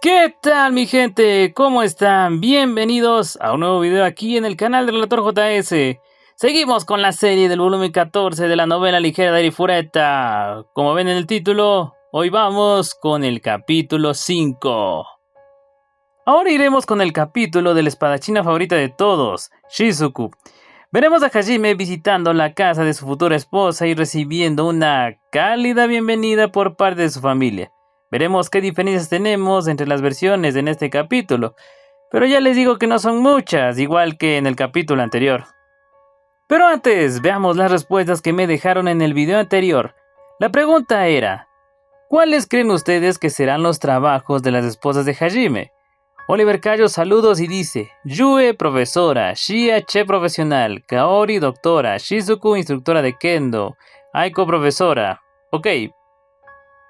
¿Qué tal mi gente? ¿Cómo están? Bienvenidos a un nuevo video aquí en el canal del Relator JS. Seguimos con la serie del volumen 14 de la novela ligera de Arifureta. Como ven en el título, hoy vamos con el capítulo 5. Ahora iremos con el capítulo de la espadachina favorita de todos, Shizuku. Veremos a Hajime visitando la casa de su futura esposa y recibiendo una cálida bienvenida por parte de su familia. Veremos qué diferencias tenemos entre las versiones en este capítulo, pero ya les digo que no son muchas, igual que en el capítulo anterior. Pero antes, veamos las respuestas que me dejaron en el video anterior. La pregunta era, ¿cuáles creen ustedes que serán los trabajos de las esposas de Hajime? Oliver Cayo saludos y dice, Yue profesora, Shia chef profesional, Kaori doctora, Shizuku instructora de Kendo, Aiko profesora. Ok.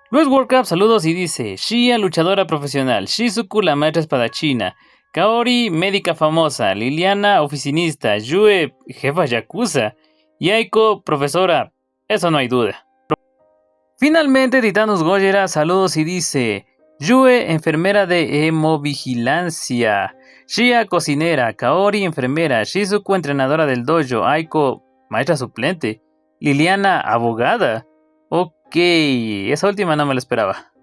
Luis World Cup saludos y dice, Shia luchadora profesional, Shizuku la maestra espadachina, Kaori médica famosa, Liliana oficinista, Yue jefa yakuza y Aiko profesora, eso no hay duda. Finalmente Titanus Gojira saludos y dice, Yue enfermera de hemovigilancia, Shia cocinera, Kaori enfermera, Shizuku entrenadora del dojo, Aiko maestra suplente, Liliana abogada. Ok, esa última no me la esperaba.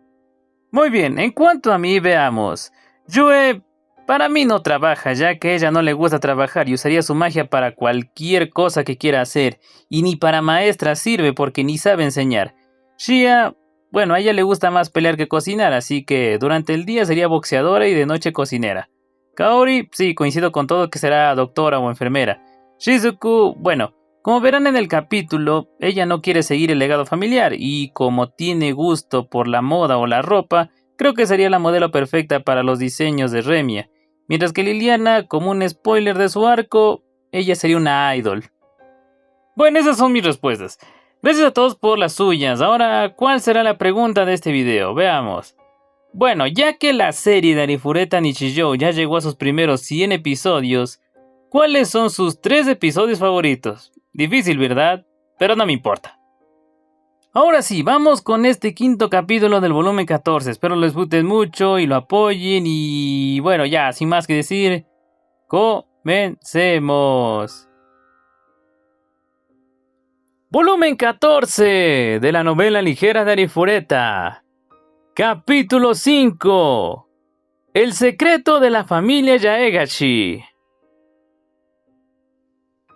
Muy bien, en cuanto a mí, veamos. Yue, para mí no trabaja, ya que a ella no le gusta trabajar y usaría su magia para cualquier cosa que quiera hacer. Y ni para maestra sirve porque ni sabe enseñar. Shia, bueno, a ella le gusta más pelear que cocinar, así que durante el día sería boxeadora y de noche cocinera. Kaori, sí, coincido con todo que será doctora o enfermera. Shizuku, bueno, como verán en el capítulo, ella no quiere seguir el legado familiar y como tiene gusto por la moda o la ropa, creo que sería la modelo perfecta para los diseños de Remia. Mientras que Liliana, como un spoiler de su arco, ella sería una idol. Bueno, esas son mis respuestas. Gracias a todos por las suyas. Ahora, ¿cuál será la pregunta de este video? Veamos. Bueno, ya que la serie de Arifureta Nichijou ya llegó a sus primeros 100 episodios, ¿cuáles son sus 3 episodios favoritos? Difícil, ¿verdad? Pero no me importa. Ahora sí, vamos con este quinto capítulo del volumen 14. Espero lo disfruten mucho y lo apoyen. Y bueno, ya, sin más que decir, comencemos. Volumen 14 de la novela ligera de Arifureta. Capítulo 5. El secreto de la familia Yaegashi.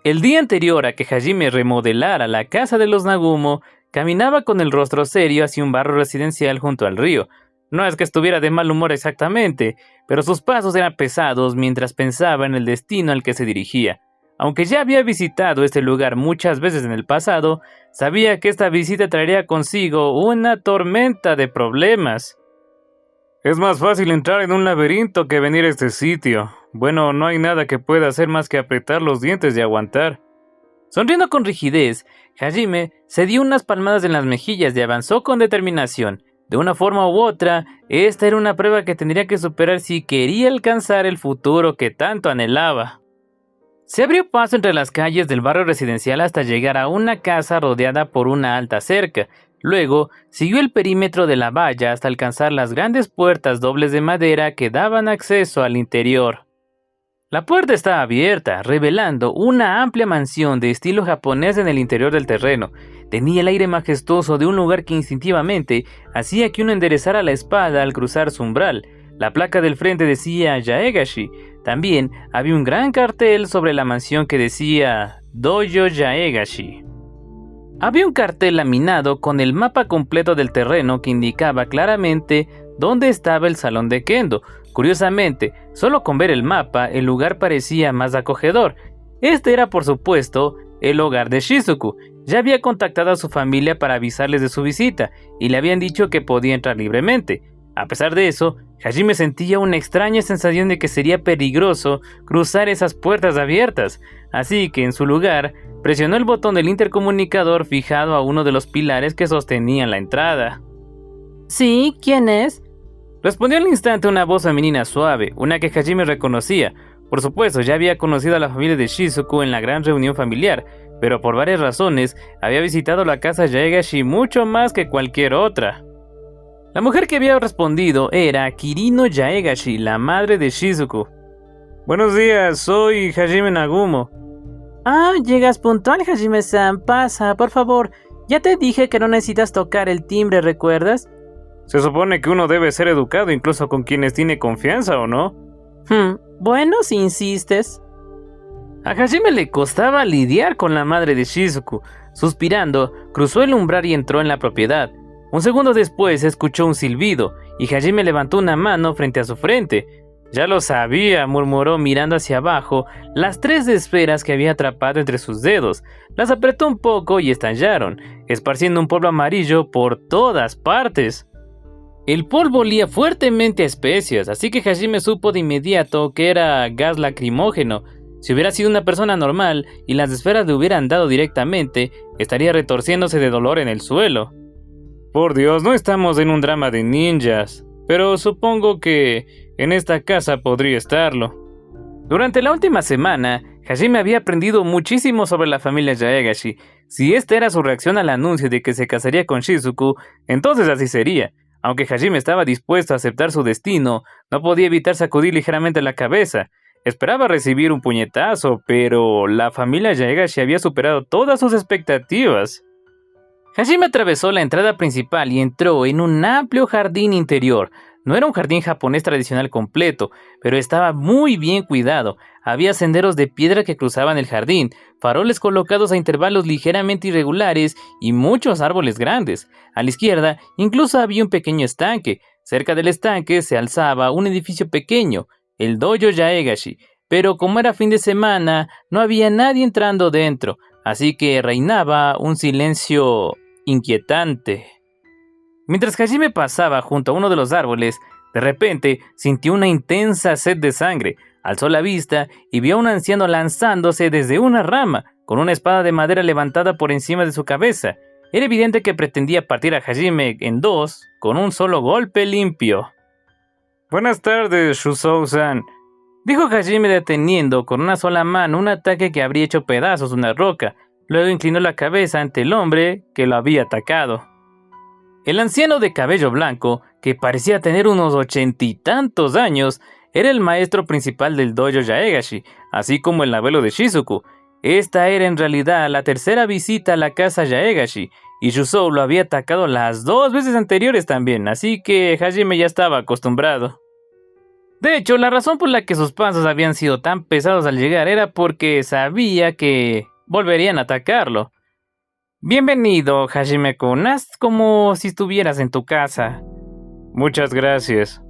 El día anterior a que Hajime remodelara la casa de los Nagumo, caminaba con el rostro serio hacia un barrio residencial junto al río. No es que estuviera de mal humor exactamente, pero sus pasos eran pesados mientras pensaba en el destino al que se dirigía. Aunque ya había visitado este lugar muchas veces en el pasado, sabía que esta visita traería consigo una tormenta de problemas. Es más fácil entrar en un laberinto que venir a este sitio. Bueno, no hay nada que pueda hacer más que apretar los dientes y aguantar. Sonriendo con rigidez, Hajime se dio unas palmadas en las mejillas y avanzó con determinación. De una forma u otra, esta era una prueba que tendría que superar si quería alcanzar el futuro que tanto anhelaba. Se abrió paso entre las calles del barrio residencial hasta llegar a una casa rodeada por una alta cerca. Luego, siguió el perímetro de la valla hasta alcanzar las grandes puertas dobles de madera que daban acceso al interior. La puerta estaba abierta, revelando una amplia mansión de estilo japonés en el interior del terreno. Tenía el aire majestuoso de un lugar que instintivamente hacía que uno enderezara la espalda al cruzar su umbral. La placa del frente decía Yaegashi. También había un gran cartel sobre la mansión que decía Dojo Yaegashi. Había un cartel laminado con el mapa completo del terreno que indicaba claramente dónde estaba el salón de Kendo. Curiosamente, solo con ver el mapa, el lugar parecía más acogedor. Este era, por supuesto, el hogar de Shizuku. Ya había contactado a su familia para avisarles de su visita y le habían dicho que podía entrar libremente. A pesar de eso, Hajime sentía una extraña sensación de que sería peligroso cruzar esas puertas abiertas, así que en su lugar presionó el botón del intercomunicador fijado a uno de los pilares que sostenían la entrada. ¿Sí? ¿Quién es? Respondió al instante una voz femenina suave, una que Hajime reconocía. Por supuesto, ya había conocido a la familia de Shizuku en la gran reunión familiar, pero por varias razones había visitado la casa Yaegashi mucho más que cualquier otra. La mujer que había respondido era Kirino Yaegashi, la madre de Shizuku. Buenos días, soy Hajime Nagumo. Ah, llegas puntual, Hajime-san. Pasa, por favor. Ya te dije que no necesitas tocar el timbre, ¿recuerdas? Se supone que uno debe ser educado incluso con quienes tiene confianza, ¿o no? Bueno, si insistes. A Hajime le costaba lidiar con la madre de Shizuku. Suspirando, cruzó el umbral y entró en la propiedad. Un segundo después escuchó un silbido, y Hajime levantó una mano frente a su frente. Ya lo sabía, murmuró mirando hacia abajo las 3 esferas que había atrapado entre sus dedos. Las apretó un poco y estallaron, esparciendo un polvo amarillo por todas partes. El polvo olía fuertemente a especias, así que Hajime supo de inmediato que era gas lacrimógeno. Si hubiera sido una persona normal y las esferas le hubieran dado directamente, estaría retorciéndose de dolor en el suelo. Por Dios, no estamos en un drama de ninjas, pero supongo que en esta casa podría estarlo. Durante la última semana, Hajime había aprendido muchísimo sobre la familia Yaegashi. Si esta era su reacción al anuncio de que se casaría con Shizuku, entonces así sería. Aunque Hajime estaba dispuesto a aceptar su destino, no podía evitar sacudir ligeramente la cabeza. Esperaba recibir un puñetazo, pero la familia Yaegashi había superado todas sus expectativas. Hajime atravesó la entrada principal y entró en un amplio jardín interior. No era un jardín japonés tradicional completo, pero estaba muy bien cuidado. Había senderos de piedra que cruzaban el jardín, faroles colocados a intervalos ligeramente irregulares y muchos árboles grandes. A la izquierda incluso había un pequeño estanque. Cerca del estanque se alzaba un edificio pequeño, el Dojo Yaegashi, pero como era fin de semana, no había nadie entrando dentro, así que reinaba un silencio inquietante. Mientras Hajime pasaba junto a uno de los árboles, de repente sintió una intensa sed de sangre. Alzó la vista y vio a un anciano lanzándose desde una rama, con una espada de madera levantada por encima de su cabeza. Era evidente que pretendía partir a Hajime en 2 con un solo golpe limpio. Buenas tardes, Shusou-san, dijo Hajime deteniendo con una sola mano un ataque que habría hecho pedazos una roca. Luego inclinó la cabeza ante el hombre que lo había atacado. El anciano de cabello blanco, que parecía tener unos 80 y tantos años, era el maestro principal del dojo Yaegashi, así como el abuelo de Shizuku. Esta era en realidad la tercera visita a la casa Yaegashi, y Shusou lo había atacado las 2 veces anteriores también, así que Hajime ya estaba acostumbrado. De hecho, la razón por la que sus pasos habían sido tan pesados al llegar era porque sabía que volverían a atacarlo. Bienvenido, Hajime-kun, haz como si estuvieras en tu casa. Muchas gracias.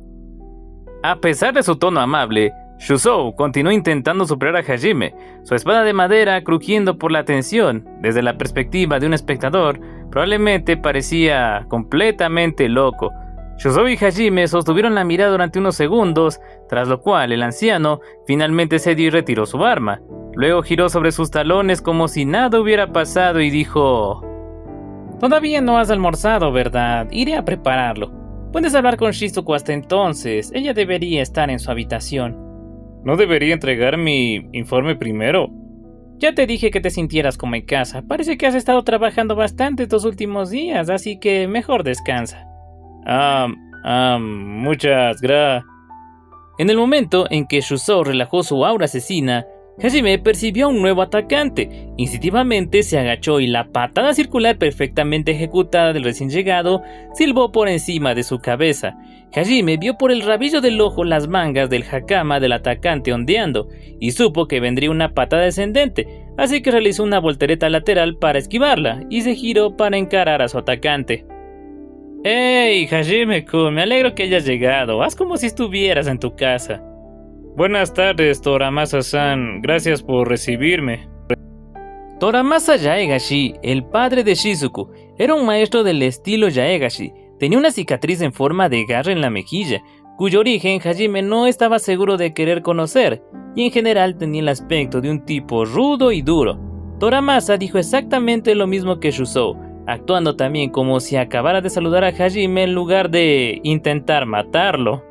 A pesar de su tono amable, Shusou continuó intentando superar a Hajime, su espada de madera crujiendo por la tensión. Desde la perspectiva de un espectador, probablemente parecía completamente loco. Shusou y Hajime sostuvieron la mirada durante unos segundos, tras lo cual el anciano finalmente cedió y retiró su arma. Luego giró sobre sus talones como si nada hubiera pasado y dijo: Todavía no has almorzado, ¿verdad? Iré a prepararlo. Puedes hablar con Shizuku hasta entonces. Ella debería estar en su habitación. ¿No debería entregar mi informe primero? Ya te dije que te sintieras como en casa. Parece que has estado trabajando bastante estos últimos días, así que mejor descansa. Muchas gracias. En el momento en que Shusou relajó su aura asesina, Hajime percibió a un nuevo atacante. Instintivamente se agachó y la patada circular perfectamente ejecutada del recién llegado silbó por encima de su cabeza. Hajime vio por el rabillo del ojo las mangas del hakama del atacante ondeando y supo que vendría una patada descendente, así que realizó una voltereta lateral para esquivarla y se giró para encarar a su atacante. ¡Hey, Hajime-kun! Me alegro que hayas llegado. Haz como si estuvieras en tu casa. Buenas tardes, Toramasa-san. Gracias por recibirme. Toramasa Yaegashi, el padre de Shizuku, era un maestro del estilo Yaegashi. Tenía una cicatriz en forma de garra en la mejilla, cuyo origen Hajime no estaba seguro de querer conocer, y en general tenía el aspecto de un tipo rudo y duro. Toramasa dijo exactamente lo mismo que Shusou, actuando también como si acabara de saludar a Hajime en lugar de intentar matarlo.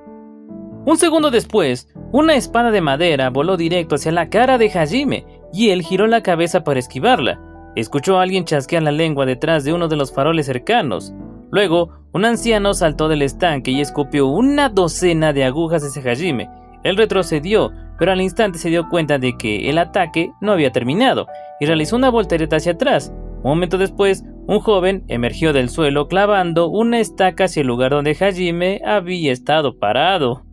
Un segundo después, una espada de madera voló directo hacia la cara de Hajime, y él giró la cabeza para esquivarla. Escuchó a alguien chasquear la lengua detrás de uno de los faroles cercanos. Luego, un anciano saltó del estanque y escupió una docena de agujas hacia Hajime. Él retrocedió, pero al instante se dio cuenta de que el ataque no había terminado y realizó una voltereta hacia atrás. Un momento después, un joven emergió del suelo clavando una estaca hacia el lugar donde Hajime había estado parado.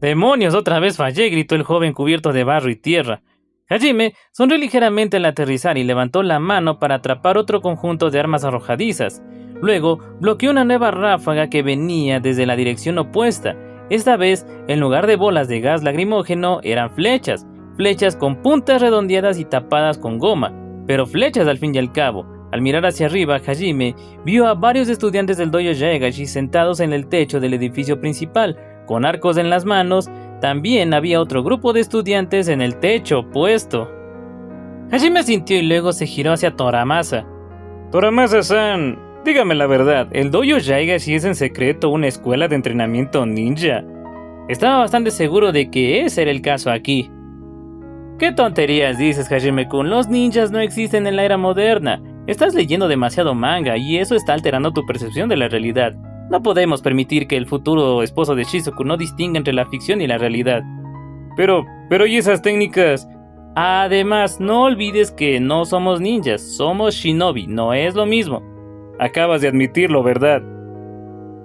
¡Demonios! Otra vez fallé, gritó el joven cubierto de barro y tierra. Hajime sonrió ligeramente al aterrizar y levantó la mano para atrapar otro conjunto de armas arrojadizas. Luego, bloqueó una nueva ráfaga que venía desde la dirección opuesta. Esta vez, en lugar de bolas de gas lacrimógeno, eran flechas con puntas redondeadas y tapadas con goma, pero flechas al fin y al cabo. Al mirar hacia arriba, Hajime vio a varios estudiantes del dojo Yaegashi sentados en el techo del edificio principal, con arcos en las manos. También había otro grupo de estudiantes en el techo opuesto. Hajime sintió y luego se giró hacia Toramasa. Toramasa-san, dígame la verdad, ¿el dojo Yaegashi es en secreto una escuela de entrenamiento ninja? Estaba bastante seguro de que ese era el caso aquí. ¿Qué tonterías dices, Hajime-kun? Los ninjas no existen en la era moderna. Estás leyendo demasiado manga y eso está alterando tu percepción de la realidad. No podemos permitir que el futuro esposo de Shizuku no distinga entre la ficción y la realidad. Pero ¿y esas técnicas? Además, no olvides que no somos ninjas, somos shinobi, no es lo mismo. Acabas de admitirlo, ¿verdad?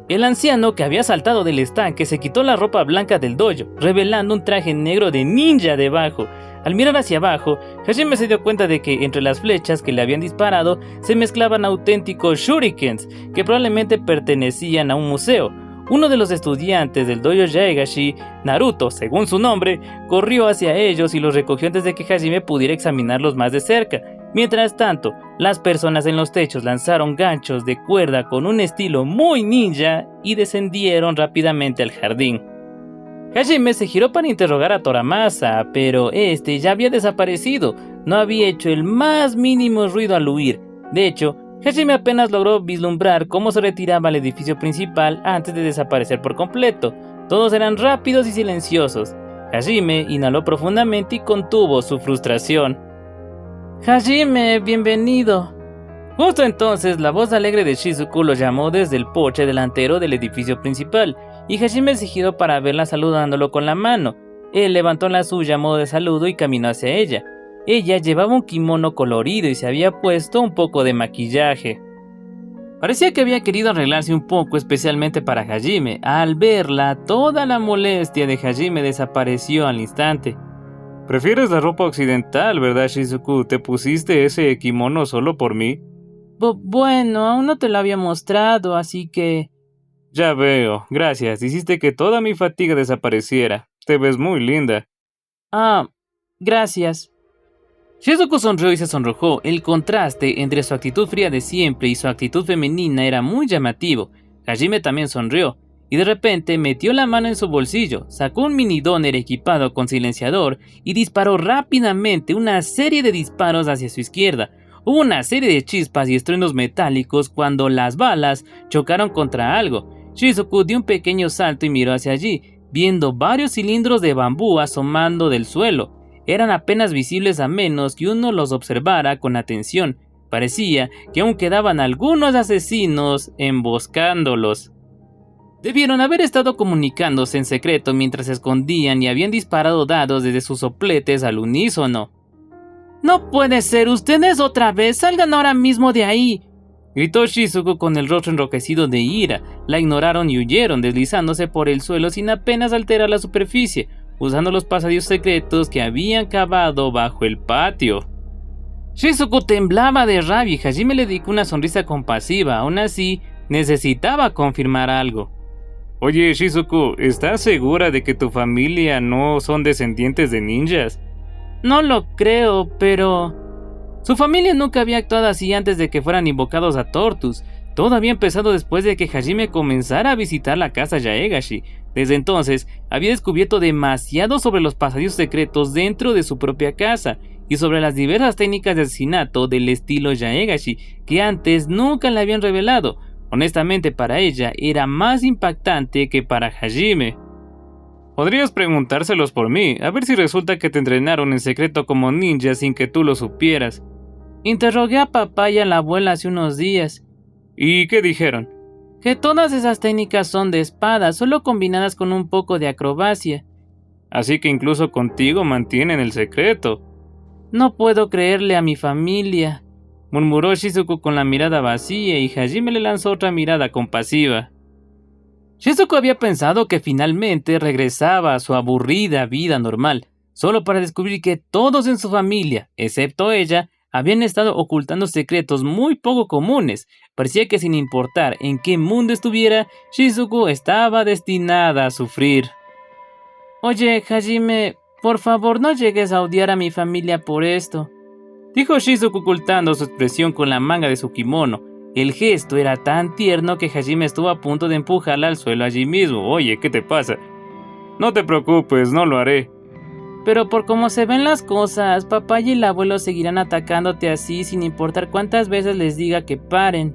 El anciano que había saltado del estanque se quitó la ropa blanca del dojo, revelando un traje negro de ninja debajo. Al mirar hacia abajo, Hajime se dio cuenta de que entre las flechas que le habían disparado se mezclaban auténticos shurikens que probablemente pertenecían a un museo. Uno de los estudiantes del dojo Yaegashi, Naruto, según su nombre, corrió hacia ellos y los recogió antes de que Hajime pudiera examinarlos más de cerca. Mientras tanto, las personas en los techos lanzaron ganchos de cuerda con un estilo muy ninja y descendieron rápidamente al jardín. Hajime se giró para interrogar a Toramasa, pero este ya había desaparecido. No había hecho el más mínimo ruido al huir. De hecho, Hajime apenas logró vislumbrar cómo se retiraba al edificio principal antes de desaparecer por completo. Todos eran rápidos y silenciosos. Hajime inhaló profundamente y contuvo su frustración. Hajime, bienvenido. Justo entonces, la voz alegre de Shizuku lo llamó desde el porche delantero del edificio principal, y Hajime se giró para verla saludándolo con la mano. Él levantó la suya a modo de saludo y caminó hacia ella. Ella llevaba un kimono colorido y se había puesto un poco de maquillaje. Parecía que había querido arreglarse un poco especialmente para Hajime. Al verla, toda la molestia de Hajime desapareció al instante. Prefieres la ropa occidental, ¿verdad, Shizuku? ¿Te pusiste ese kimono solo por mí? Bueno, aún no te lo había mostrado, así que... Ya veo, gracias. Hiciste que toda mi fatiga desapareciera. Te ves muy linda. Ah, gracias. Shizuku sonrió y se sonrojó. El contraste entre su actitud fría de siempre y su actitud femenina era muy llamativo. Hajime también sonrió, y de repente metió la mano en su bolsillo, sacó un mini doner equipado con silenciador y disparó rápidamente una serie de disparos hacia su izquierda. Hubo una serie de chispas y estruendos metálicos cuando las balas chocaron contra algo. Shizuku dio un pequeño salto y miró hacia allí, viendo varios cilindros de bambú asomando del suelo. Eran apenas visibles a menos que uno los observara con atención. Parecía que aún quedaban algunos asesinos emboscándolos. Debieron haber estado comunicándose en secreto mientras se escondían y habían disparado dados desde sus sopletes al unísono. ¡No puede ser! ¡Ustedes otra vez! ¡Salgan ahora mismo de ahí!, gritó Shizuku con el rostro enrojecido de ira. La ignoraron y huyeron, deslizándose por el suelo sin apenas alterar la superficie, usando los pasadizos secretos que habían cavado bajo el patio. Shizuku temblaba de rabia y Hajime le dedicó una sonrisa compasiva. Aún así, necesitaba confirmar algo. Oye, Shizuku, ¿estás segura de que tu familia no son descendientes de ninjas? No lo creo, pero... Su familia nunca había actuado así antes de que fueran invocados a Tortus. Todo había empezado después de que Hajime comenzara a visitar la casa Yaegashi. Desde entonces, había descubierto demasiado sobre los pasadizos secretos dentro de su propia casa y sobre las diversas técnicas de asesinato del estilo Yaegashi que antes nunca le habían revelado. Honestamente, para ella era más impactante que para Hajime. Podrías preguntárselos por mí, a ver si resulta que te entrenaron en secreto como ninja sin que tú lo supieras. Interrogué a papá y a la abuela hace unos días. ¿Y qué dijeron? Que todas esas técnicas son de espada, solo combinadas con un poco de acrobacia. Así que incluso contigo mantienen el secreto. No puedo creerle a mi familia, murmuró Shizuku con la mirada vacía y Hajime le lanzó otra mirada compasiva. Shizuku había pensado que finalmente regresaba a su aburrida vida normal, solo para descubrir que todos en su familia, excepto ella, habían estado ocultando secretos muy poco comunes. Parecía que sin importar en qué mundo estuviera, Shizuku estaba destinada a sufrir. Oye, Hajime, por favor no llegues a odiar a mi familia por esto, dijo Shizuku ocultando su expresión con la manga de su kimono. El gesto era tan tierno que Hajime estuvo a punto de empujarla al suelo allí mismo. Oye, ¿qué te pasa? No te preocupes, no lo haré. Pero por cómo se ven las cosas, papá y el abuelo seguirán atacándote así sin importar cuántas veces les diga que paren.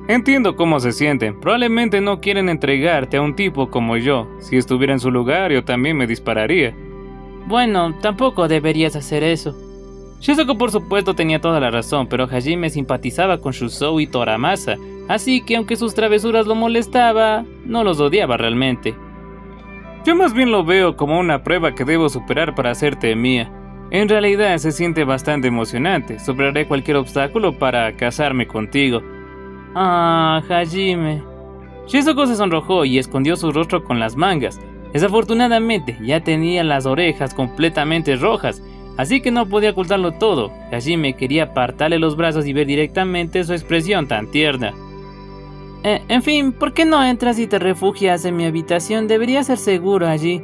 Entiendo cómo se sienten. Probablemente no quieren entregarte a un tipo como yo. Si estuviera en su lugar, yo también me dispararía. Bueno, tampoco deberías hacer eso. Shizuku por supuesto tenía toda la razón, pero Hajime simpatizaba con Shusou y Toramasa, así que aunque sus travesuras lo molestaba, no los odiaba realmente. Yo más bien lo veo como una prueba que debo superar para hacerte mía. En realidad se siente bastante emocionante. Superaré cualquier obstáculo para casarme contigo. Ah, Hajime. Shizuku se sonrojó y escondió su rostro con las mangas. Desafortunadamente ya tenía las orejas completamente rojas, así que no podía ocultarlo todo. Hajime quería apartarle los brazos y ver directamente su expresión tan tierna. En fin, ¿por qué no entras y te refugias en mi habitación? Debería ser seguro allí.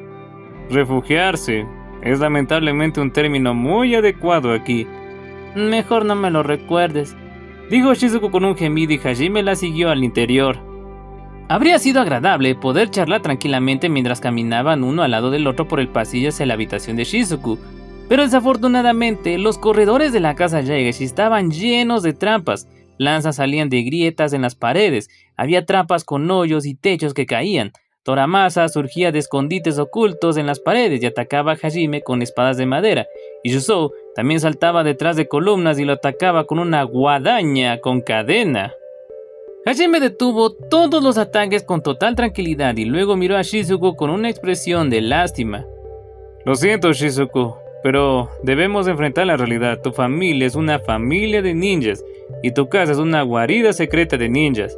Refugiarse es lamentablemente un término muy adecuado aquí. Mejor no me lo recuerdes, dijo Shizuku con un gemido y Hajime la siguió al interior. Habría sido agradable poder charlar tranquilamente mientras caminaban uno al lado del otro por el pasillo hacia la habitación de Shizuku, pero desafortunadamente los corredores de la casa Yaegashi estaban llenos de trampas. Lanzas salían de grietas en las paredes, había trampas con hoyos y techos que caían. Toramasa surgía de escondites ocultos en las paredes y atacaba a Hajime con espadas de madera, y Shusou también saltaba detrás de columnas y lo atacaba con una guadaña con cadena. Hajime detuvo todos los ataques con total tranquilidad y luego miró a Shizuku con una expresión de lástima. Lo siento, Shizuku, pero debemos enfrentar la realidad. Tu familia es una familia de ninjas y tu casa es una guarida secreta de ninjas.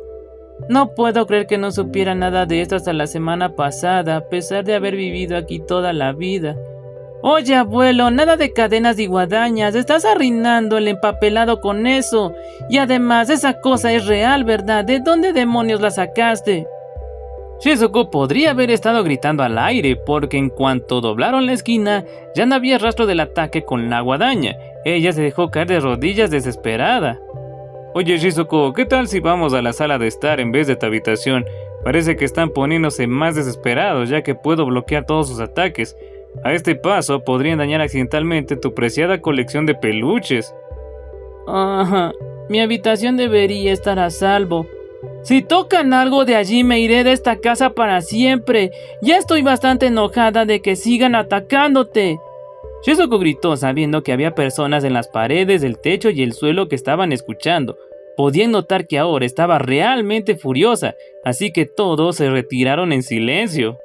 No puedo creer que no supiera nada de esto hasta la semana pasada, a pesar de haber vivido aquí toda la vida. Oye, abuelo, nada de cadenas y guadañas, estás arruinando el empapelado con eso. Y además, esa cosa es real, ¿verdad? ¿De dónde demonios la sacaste? Shizuku podría haber estado gritando al aire, porque en cuanto doblaron la esquina, ya no había rastro del ataque con la guadaña. Ella se dejó caer de rodillas desesperada. Oye, Shizuku, ¿qué tal si vamos a la sala de estar en vez de tu habitación? Parece que están poniéndose más desesperados, ya que puedo bloquear todos sus ataques. A este paso podrían dañar accidentalmente tu preciada colección de peluches. Ajá, mi habitación debería estar a salvo. Si tocan algo de allí me iré de esta casa para siempre. Ya estoy bastante enojada de que sigan atacándote. Shizuku gritó sabiendo que había personas en las paredes, el techo y el suelo que estaban escuchando. Podían notar que ahora estaba realmente furiosa, así que todos se retiraron en silencio.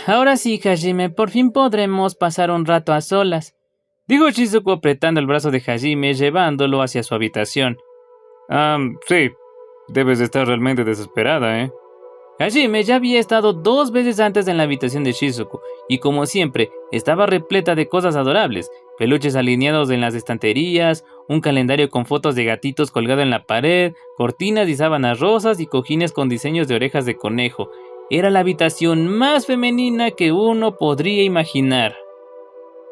Ahora sí, Hajime, por fin podremos pasar un rato a solas, dijo Shizuku apretando el brazo de Hajime llevándolo hacia su habitación. Sí, debes de estar realmente desesperada, ¿eh? Hajime ya había estado 2 veces antes en la habitación de Shizuku, y como siempre, estaba repleta de cosas adorables, peluches alineados en las estanterías, un calendario con fotos de gatitos colgado en la pared, cortinas y sábanas rosas y cojines con diseños de orejas de conejo. Era la habitación más femenina que uno podría imaginar.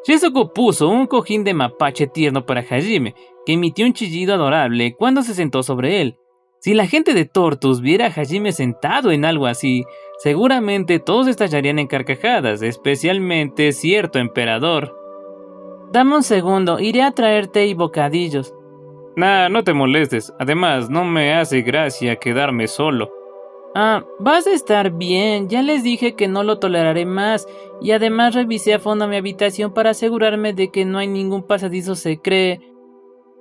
Shizuku puso un cojín de mapache tierno para Hajime, que emitió un chillido adorable cuando se sentó sobre él. Si la gente de Tortus viera a Hajime sentado en algo así, seguramente todos estallarían en carcajadas, especialmente cierto emperador. Dame un segundo, iré a traer té y bocadillos. Nah, no te molestes, además no me hace gracia quedarme solo. Vas a estar bien, ya les dije que no lo toleraré más, y además revisé a fondo mi habitación para asegurarme de que no hay ningún pasadizo secreto.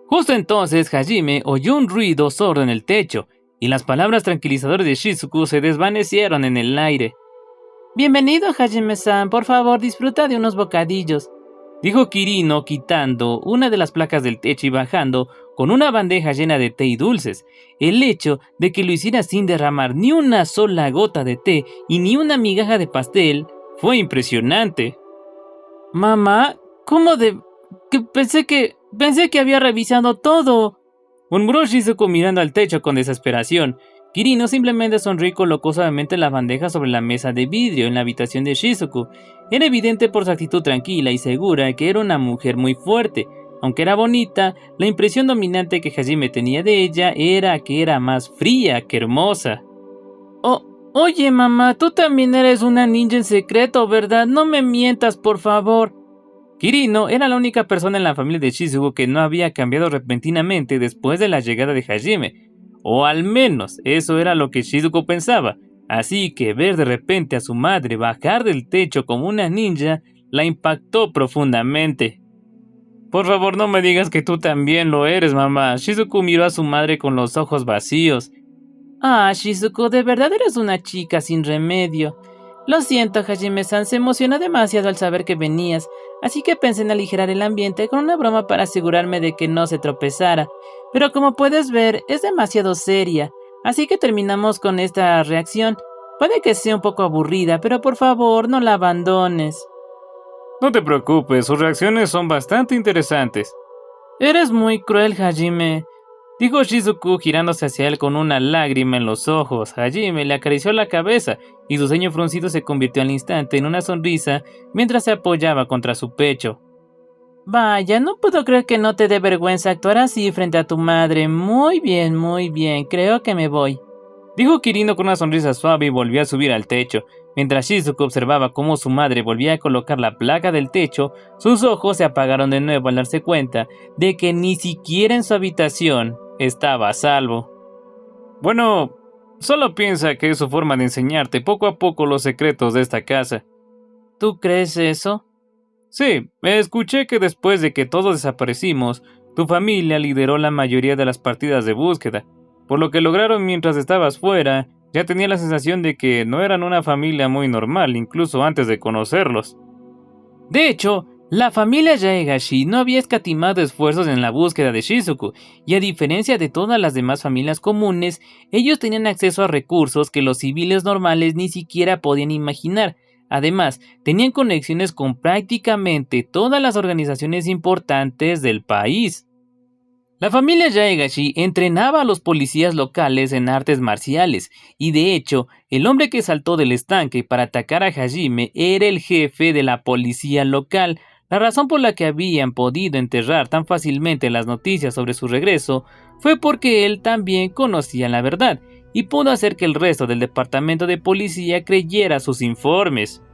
Justo entonces Hajime oyó un ruido sordo en el techo. y las palabras tranquilizadoras de Shizuku se desvanecieron en el aire. «Bienvenido, Hajime-san, por favor disfruta de unos bocadillos», dijo Kirino quitando una de las placas del techo y bajando con una bandeja llena de té y dulces. El hecho de que lo hiciera sin derramar ni una sola gota de té y ni una migaja de pastel fue impresionante. «Mamá, ¿cómo de...? Pensé que había revisado todo», murmuró Shizuku mirando al techo con desesperación. Kirino simplemente sonrió y colocó suavemente la bandeja sobre la mesa de vidrio en la habitación de Shizuku. Era evidente por su actitud tranquila y segura que era una mujer muy fuerte. Aunque era bonita, la impresión dominante que Hajime tenía de ella era que era más fría que hermosa. Oye mamá, tú también eres una ninja en secreto, ¿verdad? No me mientas, por favor. Kirino era la única persona en la familia de Shizuku que no había cambiado repentinamente después de la llegada de Hajime. O al menos eso era lo que Shizuku pensaba. Así que ver de repente a su madre bajar del techo como una ninja la impactó profundamente. «Por favor, no me digas que tú también lo eres, mamá». Shizuku miró a su madre con los ojos vacíos. Shizuku, de verdad eres una chica sin remedio. Lo siento, Hajime-san, se emocionó demasiado al saber que venías, así que pensé en aligerar el ambiente con una broma para asegurarme de que no se tropezara. Pero como puedes ver, es demasiado seria, así que terminamos con esta reacción. Puede que sea un poco aburrida, pero por favor, no la abandones. No te preocupes, sus reacciones son bastante interesantes. Eres muy cruel, Hajime, dijo Shizuku girándose hacia él con una lágrima en los ojos. Hajime le acarició la cabeza y su ceño fruncido se convirtió al instante en una sonrisa mientras se apoyaba contra su pecho. Vaya, no puedo creer que no te dé vergüenza actuar así frente a tu madre. Muy bien, creo que me voy, dijo Kirino con una sonrisa suave y volvió a subir al techo. Mientras Shizuku observaba cómo su madre volvía a colocar la placa del techo, sus ojos se apagaron de nuevo al darse cuenta de que ni siquiera en su habitación estaba a salvo. Bueno, solo piensa que es su forma de enseñarte poco a poco los secretos de esta casa. ¿Tú crees eso? Sí, escuché que después de que todos desaparecimos, tu familia lideró la mayoría de las partidas de búsqueda. Por lo que lograron mientras estabas fuera, ya tenía la sensación de que no eran una familia muy normal, incluso antes de conocerlos. De hecho, la familia Yaegashi no había escatimado esfuerzos en la búsqueda de Shizuku, y a diferencia de todas las demás familias comunes, ellos tenían acceso a recursos que los civiles normales ni siquiera podían imaginar. Además, tenían conexiones con prácticamente todas las organizaciones importantes del país. La familia Yaegashi entrenaba a los policías locales en artes marciales, y de hecho, el hombre que saltó del estanque para atacar a Hajime era el jefe de la policía local. La razón por la que habían podido enterrar tan fácilmente las noticias sobre su regreso fue porque él también conocía la verdad, y pudo hacer que el resto del departamento de policía creyera sus informes.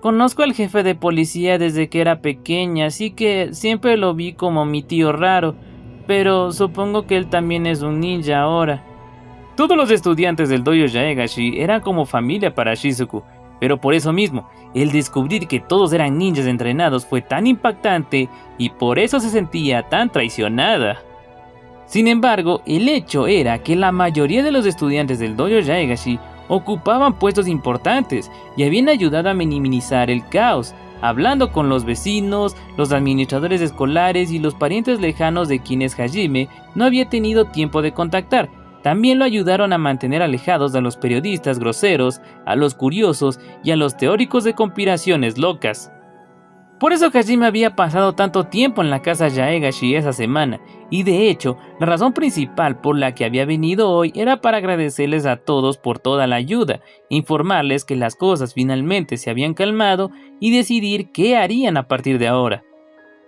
Conozco al jefe de policía desde que era pequeña, así que siempre lo vi como mi tío raro, pero supongo que él también es un ninja ahora. Todos los estudiantes del dojo Yaegashi eran como familia para Shizuku, pero por eso mismo, el descubrir que todos eran ninjas entrenados fue tan impactante y por eso se sentía tan traicionada. Sin embargo, el hecho era que la mayoría de los estudiantes del dojo Yaegashi ocupaban puestos importantes y habían ayudado a minimizar el caos, hablando con los vecinos, los administradores escolares y los parientes lejanos de quienes Hajime no había tenido tiempo de contactar. También lo ayudaron a mantener alejados a los periodistas groseros, a los curiosos y a los teóricos de conspiraciones locas. Por eso Hajime había pasado tanto tiempo en la casa Yaegashi esa semana, y de hecho, la razón principal por la que había venido hoy era para agradecerles a todos por toda la ayuda, informarles que las cosas finalmente se habían calmado y decidir qué harían a partir de ahora.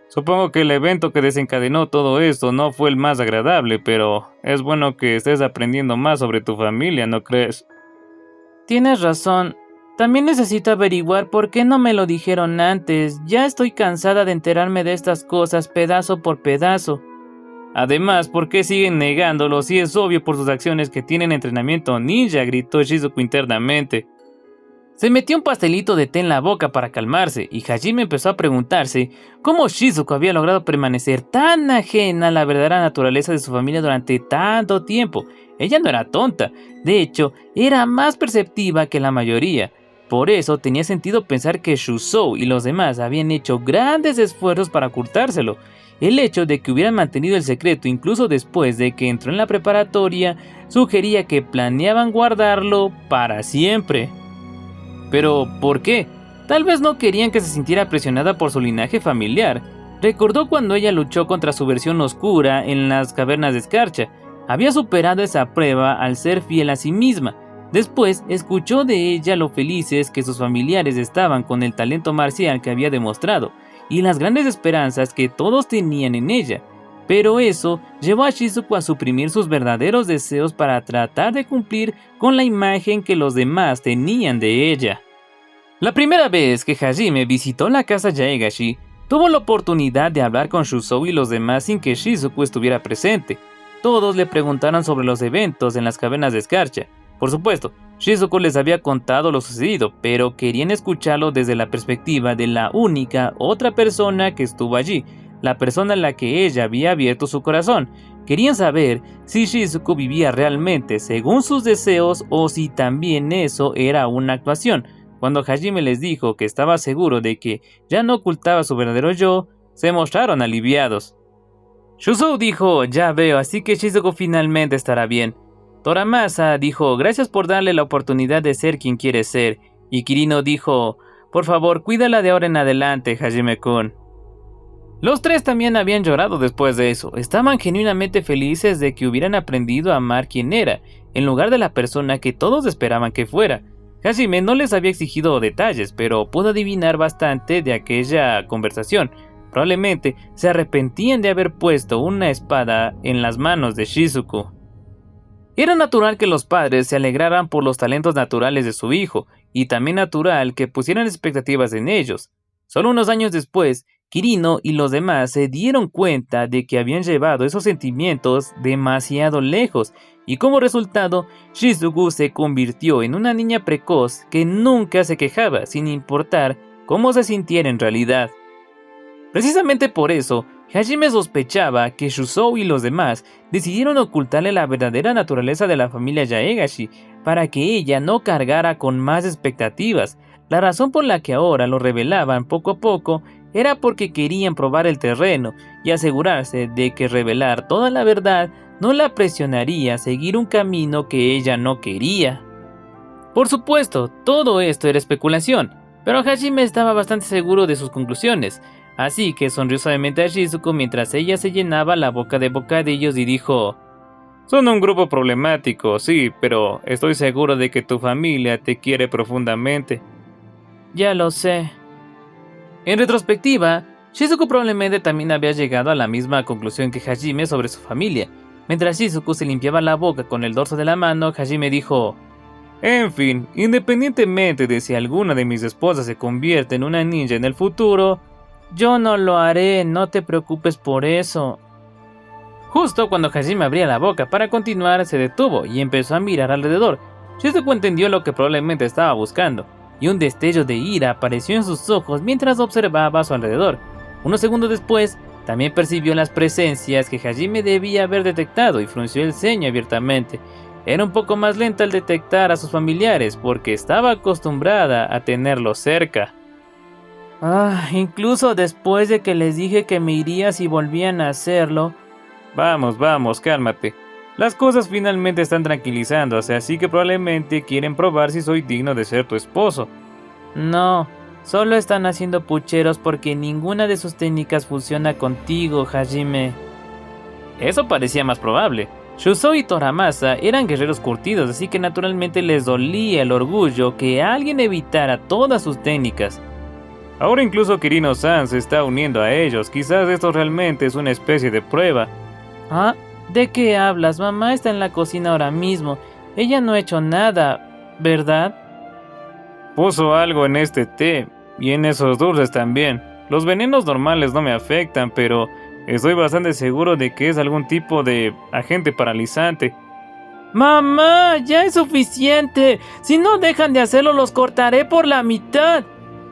Supongo que el evento que desencadenó todo esto no fue el más agradable, pero es bueno que estés aprendiendo más sobre tu familia, ¿no crees? Tienes razón. También necesito averiguar por qué no me lo dijeron antes. Ya estoy cansada de enterarme de estas cosas pedazo por pedazo. Además, ¿por qué siguen negándolo si es obvio por sus acciones que tienen entrenamiento ninja?, gritó Shizuku internamente. Se metió un pastelito de té en la boca para calmarse, y Hajime empezó a preguntarse cómo Shizuku había logrado permanecer tan ajena a la verdadera naturaleza de su familia durante tanto tiempo. ella no era tonta, de hecho, era más perceptiva que la mayoría. Por eso tenía sentido pensar que Shuzhou y los demás habían hecho grandes esfuerzos para ocultárselo. El hecho de que hubieran mantenido el secreto incluso después de que entró en la preparatoria sugería que planeaban guardarlo para siempre. Pero, ¿por qué? Tal vez no querían que se sintiera presionada por su linaje familiar. Recordó cuando ella luchó contra su versión oscura en las cavernas de escarcha. Había superado esa prueba al ser fiel a sí misma. Después escuchó de ella lo felices que sus familiares estaban con el talento marcial que había demostrado y las grandes esperanzas que todos tenían en ella. Pero eso llevó a Shizuku a suprimir sus verdaderos deseos para tratar de cumplir con la imagen que los demás tenían de ella. La primera vez que Hajime visitó la casa Yaegashi, tuvo la oportunidad de hablar con Shuzhou y los demás sin que Shizuku estuviera presente. Todos le preguntaron sobre los eventos en las cavernas de escarcha. Por supuesto, Shizuku les había contado lo sucedido, pero querían escucharlo desde la perspectiva de la única otra persona que estuvo allí, la persona a la que ella había abierto su corazón. Querían saber si Shizuku vivía realmente según sus deseos o si también eso era una actuación. Cuando Hajime les dijo que estaba seguro de que ya no ocultaba su verdadero yo, se mostraron aliviados. Shuzhou dijo, ya veo, así que Shizuku finalmente estará bien. Toramasa dijo, gracias por darle la oportunidad de ser quien quiere ser. Y Kirino dijo, por favor, cuídala de ahora en adelante, Hajime-kun. Los tres también habían llorado después de eso. Estaban genuinamente felices de que hubieran aprendido a amar quien era, en lugar de la persona que todos esperaban que fuera. Hajime no les había exigido detalles, pero pudo adivinar bastante de aquella conversación. Probablemente se arrepentían de haber puesto una espada en las manos de Shizuku. Era natural que los padres se alegraran por los talentos naturales de su hijo, y también natural que pusieran expectativas en ellos. Solo unos años después, Kirino y los demás se dieron cuenta de que habían llevado esos sentimientos demasiado lejos, y como resultado, Shizuku se convirtió en una niña precoz que nunca se quejaba, sin importar cómo se sintiera en realidad. Precisamente por eso, Hajime sospechaba que Shuzhou y los demás decidieron ocultarle la verdadera naturaleza de la familia Yaegashi para que ella no cargara con más expectativas. La razón por la que ahora lo revelaban poco a poco era porque querían probar el terreno y asegurarse de que revelar toda la verdad no la presionaría a seguir un camino que ella no quería. Por supuesto, todo esto era especulación, pero Hajime estaba bastante seguro de sus conclusiones. Así que sonrió suavemente a Shizuku mientras ella se llenaba la boca de bocadillos y dijo, son un grupo problemático, sí, pero estoy seguro de que tu familia te quiere profundamente. Ya lo sé. En retrospectiva, Shizuku probablemente también había llegado a la misma conclusión que Hajime sobre su familia. Mientras Shizuku se limpiaba la boca con el dorso de la mano, Hajime dijo, en fin, independientemente de si alguna de mis esposas se convierte en una ninja en el futuro, yo no lo haré, no te preocupes por eso. Justo cuando Hajime abría la boca para continuar, se detuvo y empezó a mirar alrededor. Shizuku entendió lo que probablemente estaba buscando, y un destello de ira apareció en sus ojos mientras observaba a su alrededor. Unos segundos después, también percibió las presencias que Hajime debía haber detectado y frunció el ceño abiertamente. Era un poco más lenta al detectar a sus familiares porque estaba acostumbrada a tenerlos cerca. Incluso después de que les dije que me iría si volvían a hacerlo. Vamos, cálmate. Las cosas finalmente están tranquilizándose, así que probablemente quieren probar si soy digno de ser tu esposo. No, solo están haciendo pucheros porque ninguna de sus técnicas funciona contigo, Hajime. Eso parecía más probable. Shuzhou y Toramasa eran guerreros curtidos, así que naturalmente les dolía el orgullo que alguien evitara todas sus técnicas. Ahora incluso Kirino-san se está uniendo a ellos, quizás esto realmente es una especie de prueba. ¿De qué hablas? Mamá está en la cocina ahora mismo, ella no ha hecho nada, ¿verdad? Puso algo en este té, y en esos dulces también. Los venenos normales no me afectan, pero estoy bastante seguro de que es algún tipo de agente paralizante. ¡Mamá! ¡Ya es suficiente! Si no dejan de hacerlo, los cortaré por la mitad.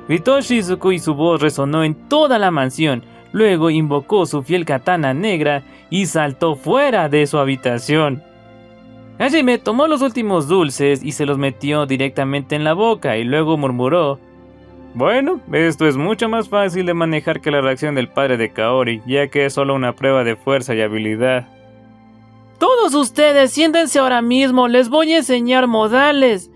Gritó Shizuku y su voz resonó en toda la mansión. Luego invocó su fiel katana negra y saltó fuera de su habitación. Hajime tomó los últimos dulces y se los metió directamente en la boca y luego murmuró: bueno, esto es mucho más fácil de manejar que la reacción del padre de Kaori, ya que es solo una prueba de fuerza y habilidad. Todos ustedes, siéntense ahora mismo, les voy a enseñar modales.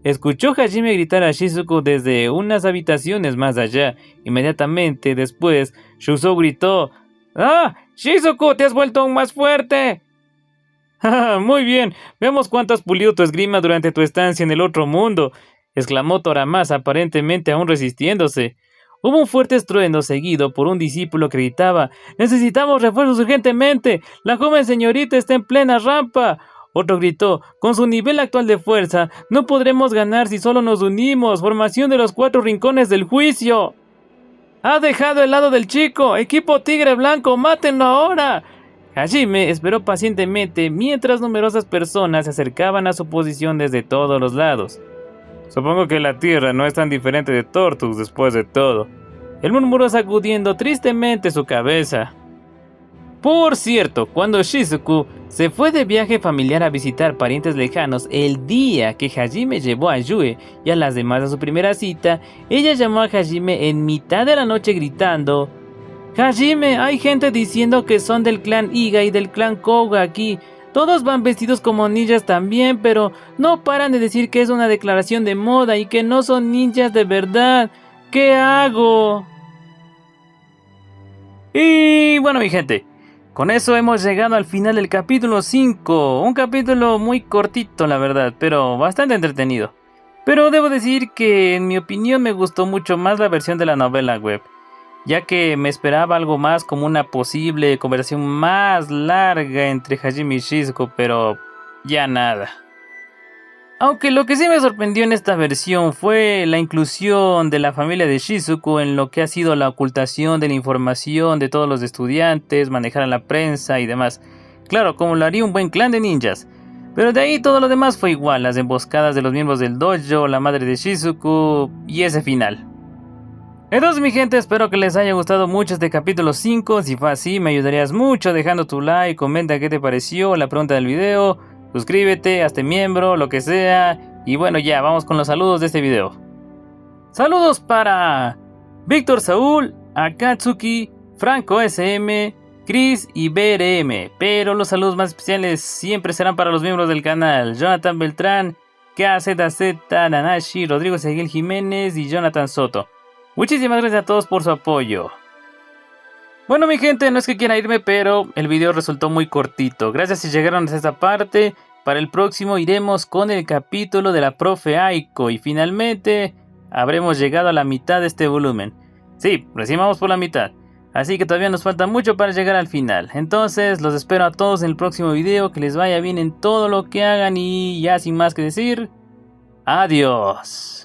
Escuchó Hajime gritar a Shizuku desde unas habitaciones más allá. Inmediatamente después, Shusou gritó: ¡Ah! ¡Shizuku, te has vuelto aún más fuerte! Muy bien, veamos cuánto has pulido tu esgrima durante tu estancia en el otro mundo, exclamó Toramasa, aparentemente aún resistiéndose. Hubo un fuerte estruendo seguido por un discípulo que gritaba: ¡Necesitamos refuerzos urgentemente! ¡La joven señorita está en plena rampa! Otro gritó: con su nivel actual de fuerza, no podremos ganar si solo nos unimos. Formación de los 4 rincones del juicio. ¡Ha dejado el lado del chico! ¡Equipo Tigre Blanco, mátenlo ahora! Hajime esperó pacientemente mientras numerosas personas se acercaban a su posición desde todos los lados. Supongo que la tierra no es tan diferente de Tortux después de todo. Él murmuró sacudiendo tristemente su cabeza. Por cierto, cuando Shizuku se fue de viaje familiar a visitar parientes lejanos el día que Hajime llevó a Yue y a las demás a su primera cita, ella llamó a Hajime en mitad de la noche gritando: Hajime, hay gente diciendo que son del clan Iga y del clan Koga aquí. Todos van vestidos como ninjas también, pero no paran de decir que es una declaración de moda y que no son ninjas de verdad. ¿Qué hago? Y bueno, mi gente, con eso hemos llegado al final del capítulo 5. Un capítulo muy cortito, la verdad, pero bastante entretenido. Pero debo decir que, en mi opinión, me gustó mucho más la versión de la novela web, ya que me esperaba algo más como una posible conversación más larga entre Hajime y Shizuku, pero ya nada. Aunque lo que sí me sorprendió en esta versión fue la inclusión de la familia de Shizuku en lo que ha sido la ocultación de la información de todos los estudiantes, manejar a la prensa y demás. Claro, como lo haría un buen clan de ninjas. Pero de ahí todo lo demás fue igual, las emboscadas de los miembros del dojo, la madre de Shizuku y ese final. Entonces, mi gente, espero que les haya gustado mucho este capítulo 5. Si fue así, me ayudarías mucho dejando tu like, comenta qué te pareció, la pregunta del video, suscríbete, hazte miembro, lo que sea. Y bueno, ya, vamos con los saludos de este video. Saludos para Víctor Saúl, Akatsuki, Franco SM, Chris y BRM. Pero los saludos más especiales siempre serán para los miembros del canal: Jonathan Beltrán, KZZ, Nanashi, Rodrigo Seguil Jiménez y Jonathan Soto. Muchísimas gracias a todos por su apoyo. Bueno, mi gente, no es que quiera irme, pero el video resultó muy cortito. Gracias si llegaron hasta esta parte. Para el próximo iremos con el capítulo de la profe Aiko y finalmente habremos llegado a la mitad de este volumen. Sí, recién vamos por la mitad, así que todavía nos falta mucho para llegar al final. Entonces los espero a todos en el próximo video. Que les vaya bien en todo lo que hagan y ya sin más que decir, adiós.